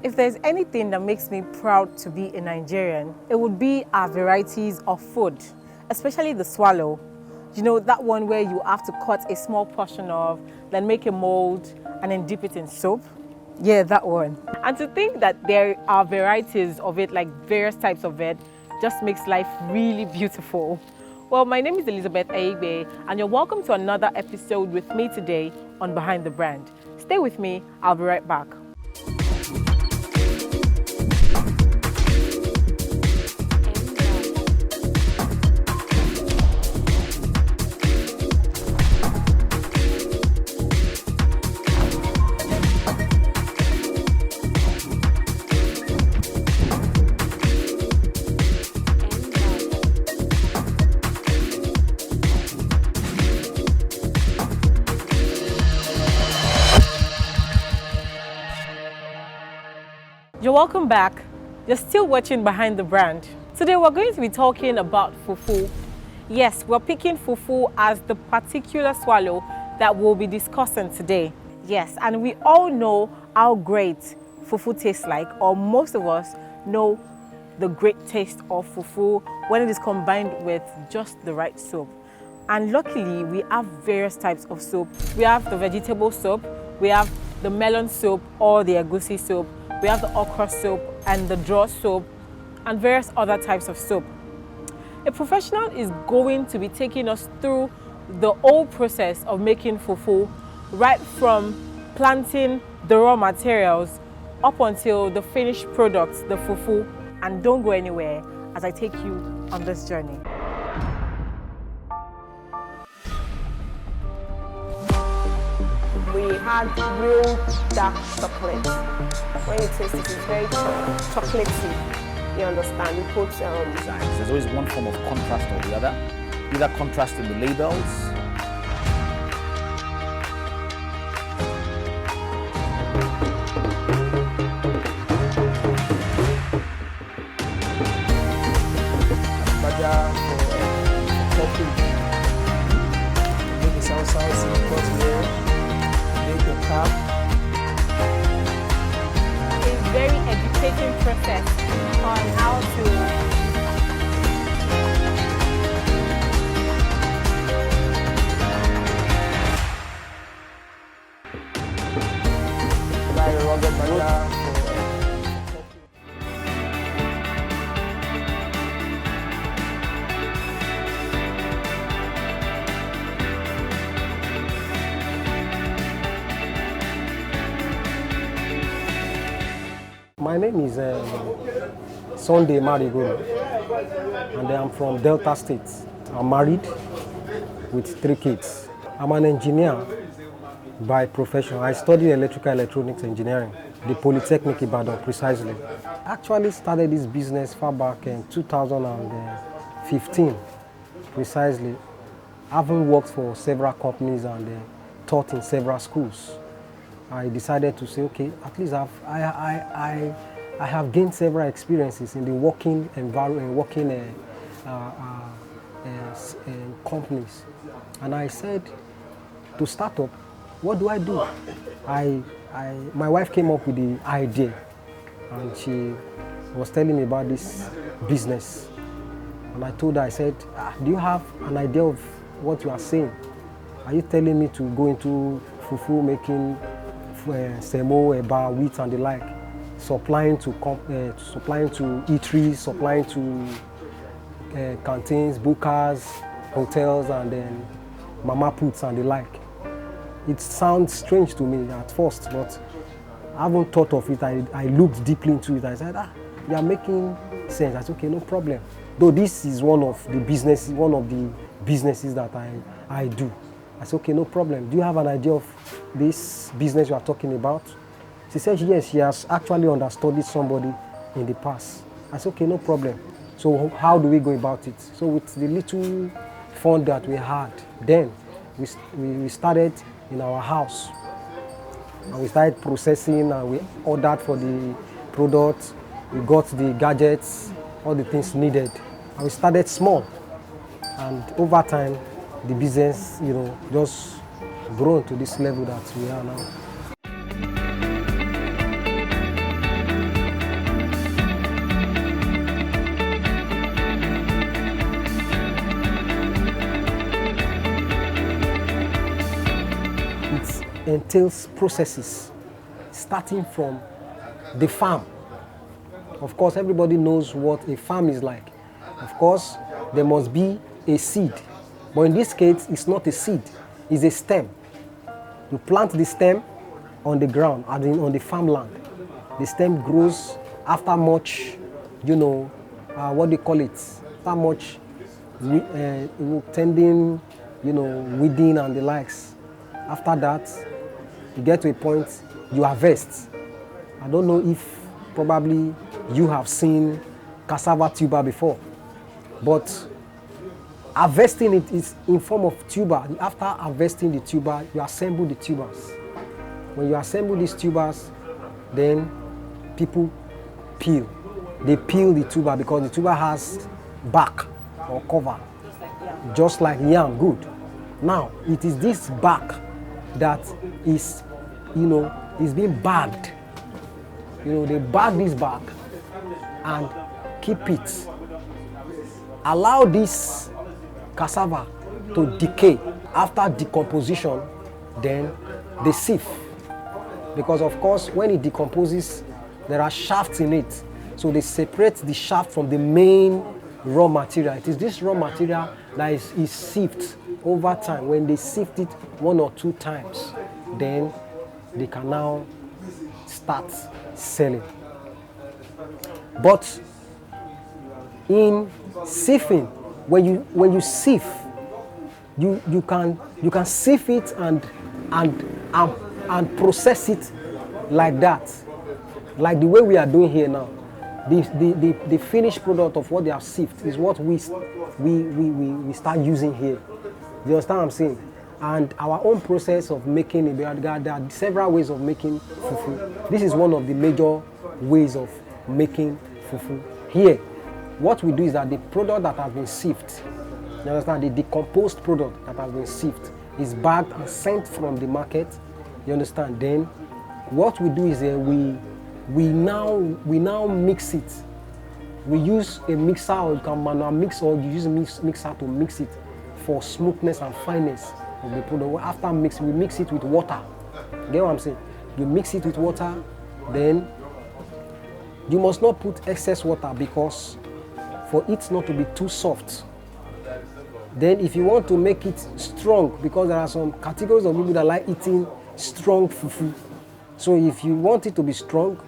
If there's anything that makes me proud to be a Nigerian, it would be our varieties of food, especially the swallow. You know, that one where you have to cut a small portion of, then make a mold, and then dip it in soap. Yeah, that one. And to think that there are varieties of it, like various types of it, just makes life really beautiful. Well, my name is Elizabeth Aigbe, and you're welcome to another episode with me today on Behind the Brand. Stay with me, I'll be right back. You're welcome back. You're still watching Behind the Brand. Today we're going to be talking about fufu. Yes, we're picking fufu as the particular swallow that we'll be discussing today. Yes, and we all know how great fufu tastes like, or most of us know the great taste of fufu when it is combined with just the right soup. And luckily, we have various types of soup. We have the vegetable soup, we have the melon soup or the egusi soup, we have the okra soup and the draw soup and various other types of soup. A professional is going to be taking us through the whole process of making fufu, right from planting the raw materials up until the finished product, the fufu. And don't go anywhere as I take you on this journey. We had real dark chocolate. When you taste it, it's very chocolatey. You understand? We put There's always one form of contrast or the other. Either contrast in the labels. Very educating process on how to My name is Sunday Marigold, and I'm from Delta State. I'm married with 3 kids. I'm an engineer by profession. I studied electrical electronics engineering, the Polytechnic Ibadan precisely. I actually started this business far back in 2015, precisely. Having worked for several companies and taught in several schools, I decided to say, okay, at least I have gained several experiences in the working environment, working companies. And I said, to start up, what do I do? My wife came up with the idea, and she was telling me about this business. And I told her, I said, do you have an idea of what you are saying? Are you telling me to go into fufu making, semo, eba, wheat and the like, supplying to eateries, supplying to canteens, bookers, hotels, and then mama puts and the like? It sounds strange to me at first, but I haven't thought of it. I looked deeply into it. I said, you are making sense. I said, okay, no problem. Though this is one of the businesses that I do. I said, okay, no problem. Do you have an idea of this business you are talking about? She said, yes, she has actually understudied somebody in the past. I said, okay, no problem. So how do we go about it? So with the little fund that we had, then we started in our house. And we started processing, and we ordered for the product. We got the gadgets, all the things needed. And we started small. And over time, the business, just grown to this level that we are now. entails processes starting from the farm. Of course, everybody knows what a farm is like. Of course, there must be a seed. But in this case, it's not a seed, it's a stem. You plant the stem on the ground, on the farmland. The stem grows after much, what do you call it? After much tending, weeding and the likes. After that, you get to a point, you harvest. I don't know if probably you have seen cassava tuber before, but harvesting it is in form of tuber. After harvesting the tuber, you assemble the tubers. When you assemble these tubers, then people peel. They peel the tuber because the tuber has bark or cover, just like yam. Good. Now, it is this bark that is, is being bagged. They bag this bark and keep it. Allow this cassava to decay. After decomposition, then they sieve. Because of course, when it decomposes, there are shafts in it. So they separate the shaft from the main raw material. It is this raw material that is sieved over time. When they sift it 1 or 2 times, then they can now start selling. But in sieving, when you sieve, you can sieve it and process it like that, like the way we are doing here now. The finished product of what they have sieved is what we start using here. You understand what I'm saying? And our own process of making it, there are several ways of making fufu. This is one of the major ways of making fufu. Here, what we do is that the product that has been sieved, you understand, the decomposed product that has been sieved is bagged and sent from the market. You understand? Then what we do is we now mix it. We use a mixer, or you can manual mix, or you use a mixer to mix it for smoothness and fineness of the product. After mixing, we mix it with water. You get what I'm saying? You mix it with water, then you must not put excess water because for it not to be too soft. Then if you want to make it strong, because there are some categories of people that like eating strong fufu. So if you want it to be strong,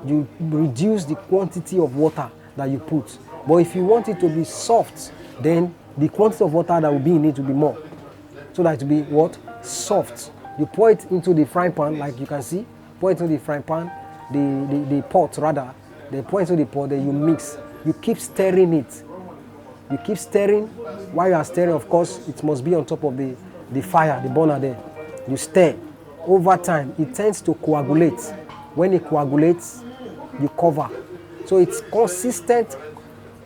you reduce the quantity of water that you put. But if you want it to be soft, then the quantity of water that will be in it will be more. So that it will be what? Soft. You pour it into the frying pan, like you can see. Pour it into the frying pan, the pot rather. Then pour it into the pot, then you mix. You keep stirring it. You keep stirring. While you are stirring, of course, it must be on top of the fire, the burner there. You stir. Over time, it tends to coagulate. When it coagulates, you cover. So it's consistent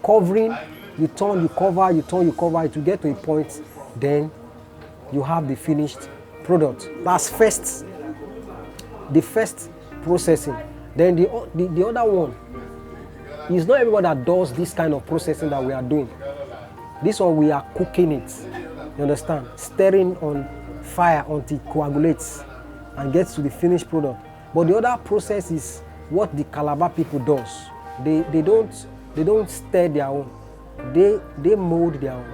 covering. You turn, you cover, you turn, you cover. It will get to a point, then you have the finished product. That's the first processing. Then the other one is not everybody that does this kind of processing that we are doing. This one we are cooking it. You understand? Stirring on fire until it coagulates and gets to the finished product. But the other process is what the Calabar people does. They don't stir their own. They mold their own.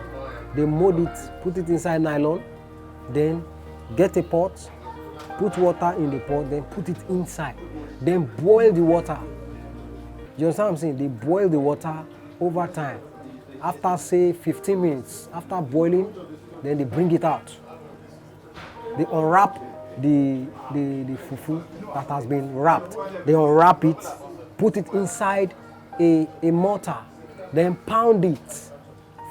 They mold it, put it inside nylon, then get a pot, put water in the pot, then put it inside. Then boil the water. You understand what I'm saying? They boil the water over time. After say 15 minutes, after boiling, then they bring it out. They unwrap the fufu that has been wrapped. They unwrap it, put it inside a mortar, then pound it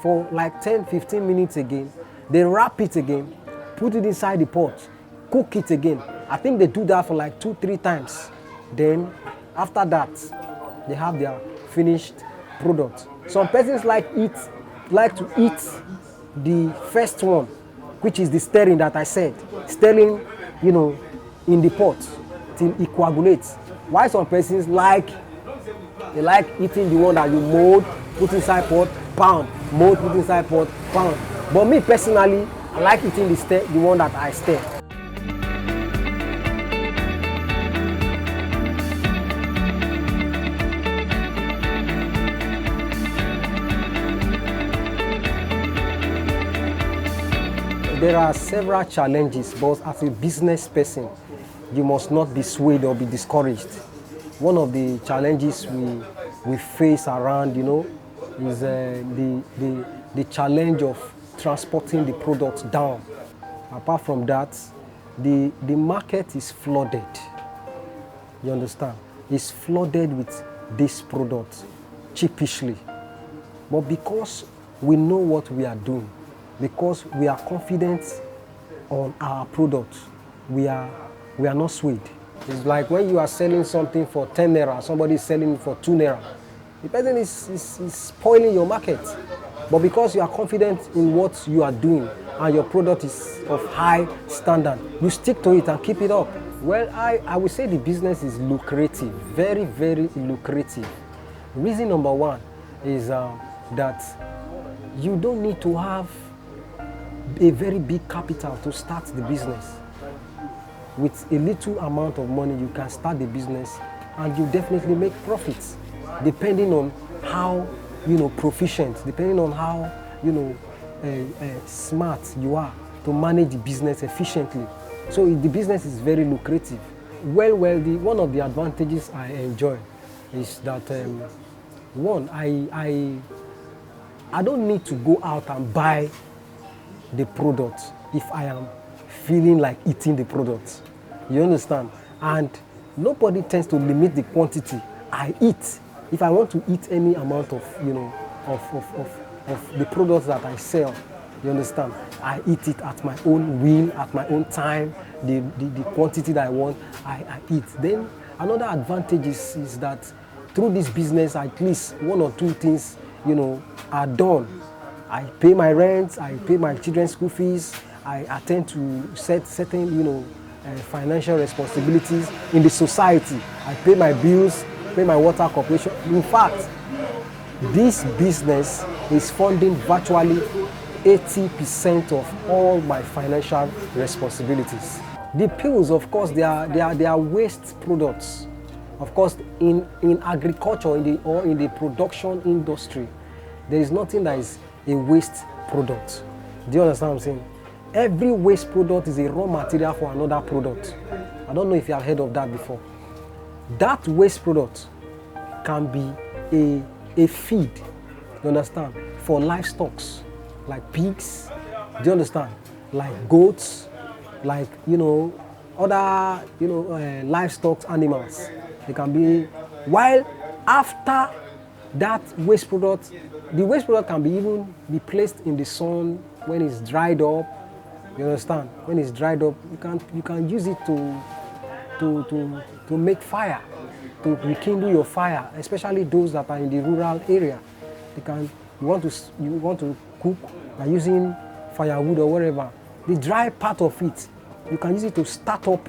for like 10-15 minutes again. They wrap it again, put it inside the pot, cook it again. I think they do that for like 2-3 times. Then after that, they have their finished product. Some persons like to eat the first one, which is the stirring that I said. Stirring, in the pot till it coagulates. Why some persons like eating the one that you mold, put inside pot, pound, mold, put inside pot, pound. But me personally, I like eating the one that I stir. there are several challenges, but as a business person, you must not be swayed or be discouraged. One of the challenges we face around, is the challenge of transporting the products down. Apart from that, the market is flooded. You understand? It's flooded with this product cheapishly. But because we know what we are doing, because we are confident on our product, we are not swayed. It's like when you are selling something for 10 naira, somebody is selling it for 2 naira. The person is spoiling your market. But because you are confident in what you are doing and your product is of high standard, you stick to it and keep it up. Well, I would say the business is lucrative, very, very lucrative. Reason number one is that you don't need to have a very big capital to start the business. With a little amount of money, you can start the business and you definitely make profits, depending on how proficient, depending on how smart you are to manage the business efficiently. So the business is very lucrative. One of the advantages I enjoy is that one, I don't need to go out and buy the product if I am feeling like eating the product. You understand? And nobody tends to limit the quantity I eat. If I want to eat any amount of the products that I sell, you understand? I eat it at my own will, at my own time, the quantity that I want, I eat. Then another advantage is that through this business, at least one or two things, are done. I pay my rent, I pay my children's school fees, I attend to certain, financial responsibilities in the society. I pay my bills, pay my water corporation. In fact, this business is funding virtually 80% of all my financial responsibilities. The pills, of course, they are waste products. Of course, in agriculture, in the production industry, there is nothing that is a waste product. Do you understand what I'm saying? Every waste product is a raw material for another product. I don't know if you have heard of that before. That waste product can be a feed, you understand, for livestock, like pigs, do you understand? Like goats, like, other, livestock animals. They can be, while after that waste product, the waste product can even be placed in the sun when it's dried up. You understand? When it's dried up, you can use it to make fire, to rekindle your fire, especially those that are in the rural area. You want to cook by using firewood or whatever. The dry part of it, you can use it to start up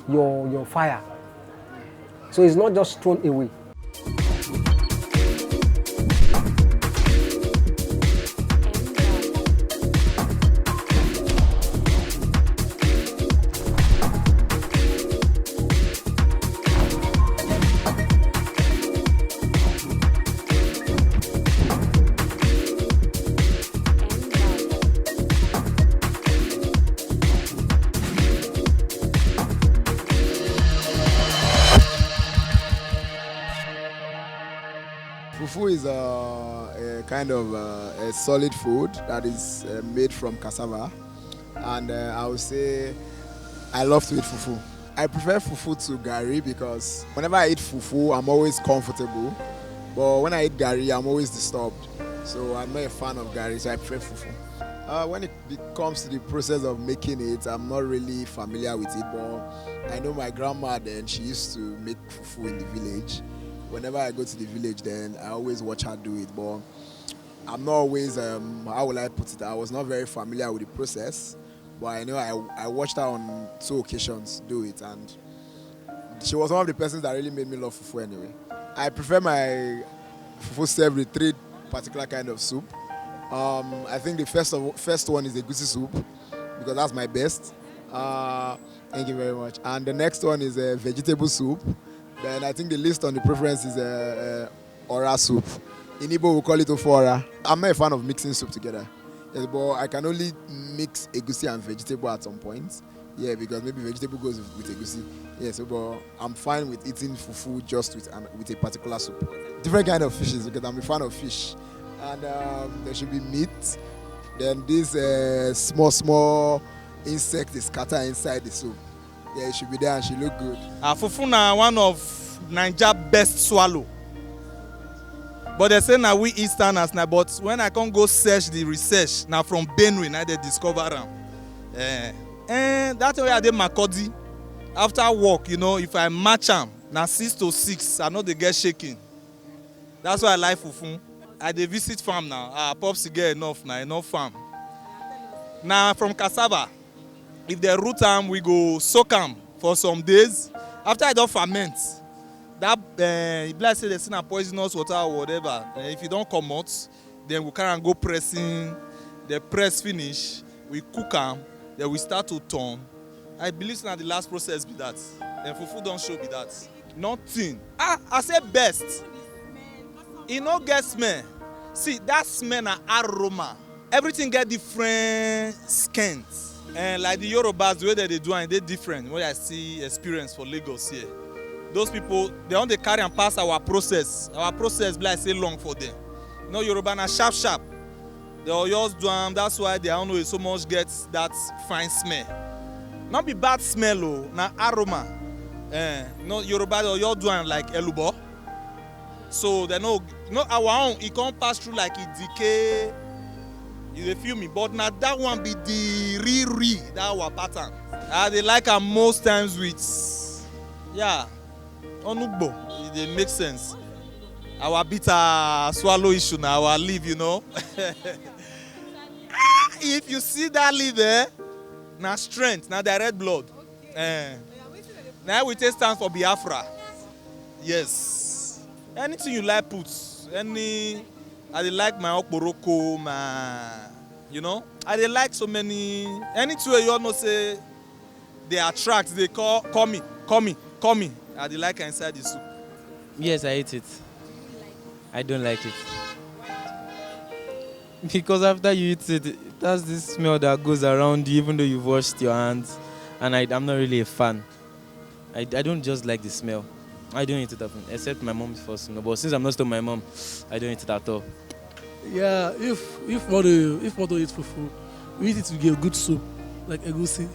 your fire. So it's not just thrown away. Fufu is a kind of a solid food that is made from cassava, and I would say I love to eat fufu. I prefer fufu to gari because whenever I eat fufu, I'm always comfortable, but when I eat gari, I'm always disturbed. So I'm not a fan of gari, so I prefer fufu. When it comes to the process of making it, I'm not really familiar with it, but I know my grandma then, she used to make fufu in the village. Whenever I go to the village, then I always watch her do it, but I'm not always, how will I put it, I was not very familiar with the process, but I know I watched her on 2 occasions do it, and she was one of the persons that really made me love fufu anyway. I prefer my fufu served with 3 particular kind of soup. I think the first one is the egusi soup, because that's my best. Thank you very much. And the next one is a vegetable soup. Then I think the list on the preference is ora soup. In Igbo we call it ofora. I'm not a fan of mixing soup together. Yes, but I can only mix egusi and vegetable at some point. Yeah, because maybe vegetable goes with egusi. Yeah, so but I'm fine with eating fufu just with a particular soup. Different kind of fishes because I'm a fan of fish, and there should be meat. Then this small insect is scatter inside the soup. Yeah, it should be there and she look good. Fufu na one of Naija best swallow. But they say na we Easterners na, but when I come go search the research, na from Benue na they discover am. That way I dey Makurdi. After work, you know, if I match am, na 6 to 6, I know they get shaking. That's why I like fufu. I dey visit farm now. Pops get enough farm. Na from cassava. If they root am, we go soak am for some days. After I don ferment, that e be like say they say na poisonous water or whatever. If you don't comot, then we carry am go pressing. They press finish, we cook am, then we start to turn. I believe na the last process be that. Then fufu don show be that. Nothing. I say best. E no get smell. See, that smell na aroma. Everything get different scents. And like the Yorubas, the way that they do it, they different. What I see experience for Lagos here. Those people, they don't carry and pass our process. Our process be like say long for them. You know, Yoruba na sharp. They all yours do them. That's why they don't know it so much gets that fine smell. Not be bad smell, oh, na aroma. You know, Yoruba they all do them like elubo. So they know our own. It can't pass through like it decay. You dey feel me? But now that one be the real that our pattern. They like am most times with, yeah, onugbo. It dey make sense. Our bitter swallow issue now, our leaf, you know. If you see that leaf there, na strength, na direct blood. Now we take stand for Biafra. Yes. Anything you like put, I dey like my okporoko, you know. I dey like so many. Anything you all know say they attract, they call me. I dey like inside the soup. Yes, I eat it. I don't like it. Because after you eat it, that's this smell that goes around you, even though you've washed your hands. And I'm not really a fan. I don't just like the smell. I don't eat it often, except my mom's first smell. But since I'm not still my mom, I don't eat it at all. Yeah, if we want to eat fufu, we eat it to get good soup, like egusi,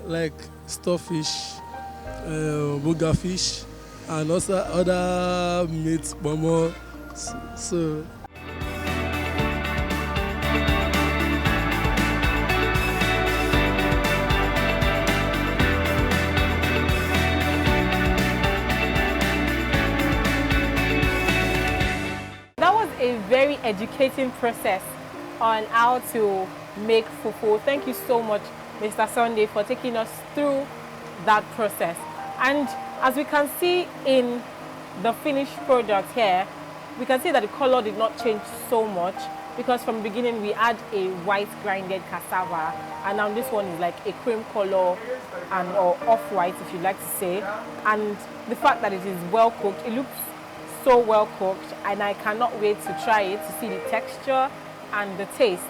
like stockfish, boga fish, and also other meat, momo. So. A very educating process on how to make fufu. Thank you so much, Mr. Sunday, for taking us through that process. And as we can see in the finished product here, we can see that the color did not change so much because from the beginning we had a white grinded cassava, and now this one is like a cream color and or off-white, if you like to say. And the fact that it is well cooked, it looks so well cooked, and I cannot wait to try it to see the texture and the taste.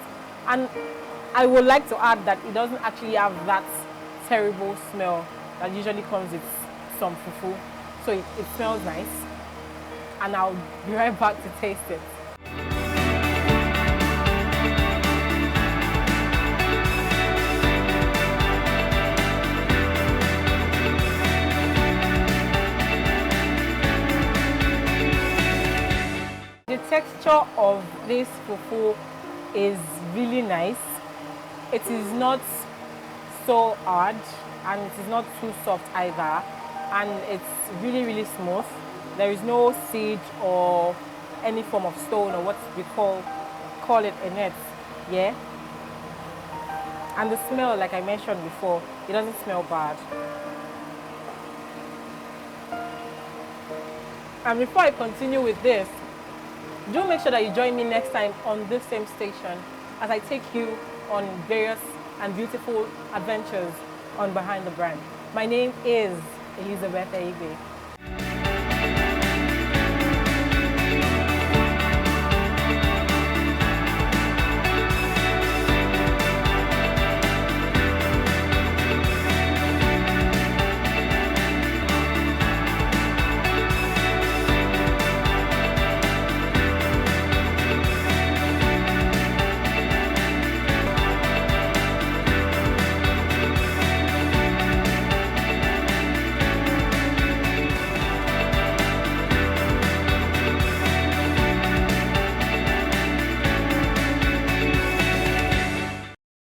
And I would like to add that it doesn't actually have that terrible smell that usually comes with some fufu. So it smells nice, and I'll be right back to taste it. The texture of this fufu is really nice. It is not so hard and it is not too soft either, and it's really smooth. There is no siege or any form of stone or what we call it a net, yeah. And the smell, like I mentioned before, it doesn't smell bad. And before I continue with this, do make sure that you join me next time on this same station as I take you on various and beautiful adventures on Behind the Brand. My name is Elizabeth Aigbe.